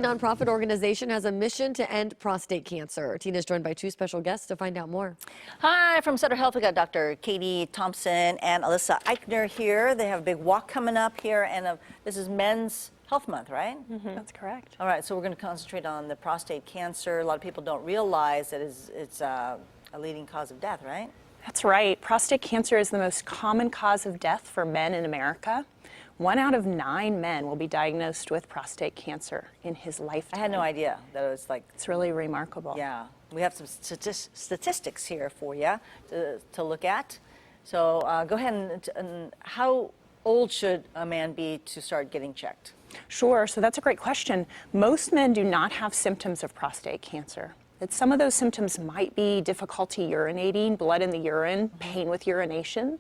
nonprofit organization has a mission to end prostate cancer. Tina's joined by two special guests to find out more. Hi, from Sutter Health, we got Dr. Katie Thompson and Alyssa Eichner here. They have a big walk coming up here, and this is Men's Health Month, right? Mm-hmm. That's correct. All right, so we're going to concentrate on the prostate cancer. A lot of people don't realize that it's a leading cause of death, right? That's right. Prostate cancer is the most common cause of death for men in America. 1 out of 9 men will be diagnosed with prostate cancer in his lifetime. I had no idea that it was like... It's really remarkable. Yeah. We have some statistics here for you to look at. So go ahead and how old should a man be to start getting checked? Sure. So that's a great question. Most men do not have symptoms of prostate cancer. Some of those symptoms might be difficulty urinating, blood in the urine, pain with urination.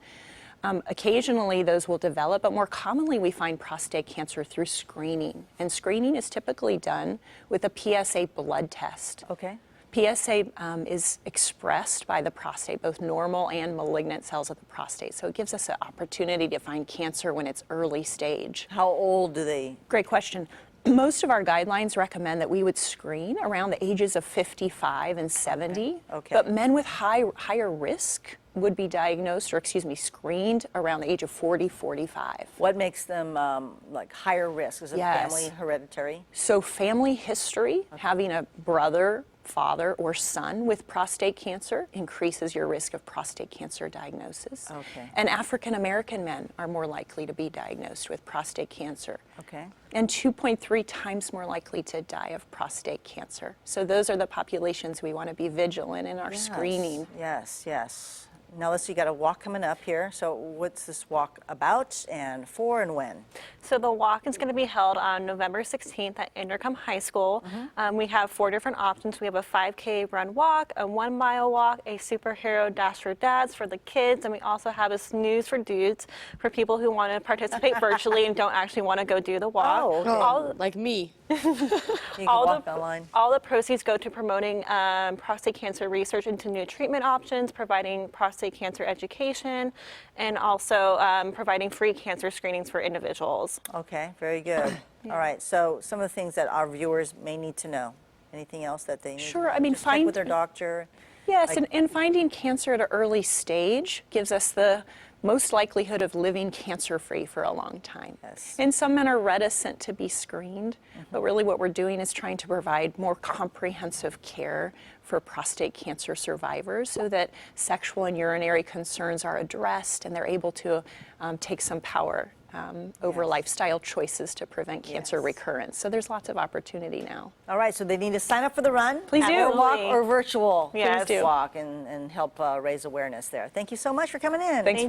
Occasionally those will develop, but more commonly we find prostate cancer through screening. And screening is typically done with a PSA blood test. Okay. PSA is expressed by the prostate, both normal and malignant cells of the prostate. So it gives us an opportunity to find cancer when it's early stage. How old do they? Great question. Most of our guidelines recommend that we would screen around the ages of 55 and 70. Okay. But men with higher risk would be diagnosed, or screened around the age of 40, 45. What makes them like higher risk? Is it family hereditary? So family history, having a brother, father, or son with prostate cancer increases your risk of prostate cancer diagnosis. Okay. And African American men are more likely to be diagnosed with prostate cancer. Okay. And 2.3 times more likely to die of prostate cancer. So those are the populations we want to be vigilant in our screening. Yes, yes. Now let's see, you got a walk coming up here. So what's this walk about and for and when? So the walk is going to be held on November 16th at Indercombe High School. We have 4 different options. We have a 5K run walk, a 1 mile walk, a superhero dash for dads for the kids, and we also have a snooze for dudes for people who want to participate virtually and don't actually want to go do the walk. Oh, okay. Like me. You can walk online. All the proceeds go to promoting prostate cancer research into new treatment options, providing prostate cancer education, and also providing free cancer screenings for individuals. Okay, very good. All right, so some of the things that our viewers may need to know. Anything else that they need? Sure, I mean, just check with their doctor. Yes, and finding cancer at an early stage gives us the most likelihood of living cancer-free for a long time. Yes. And some men are reticent to be screened, but really what we're doing is trying to provide more comprehensive care for prostate cancer survivors so that sexual and urinary concerns are addressed and they're able to take some power over lifestyle choices to prevent cancer recurrence. So there's lots of opportunity now. All right, so they need to sign up for the run. Please do. Or walk or virtual. Yes. Please do. Walk and help raise awareness there. Thank you so much for coming in. Thanks.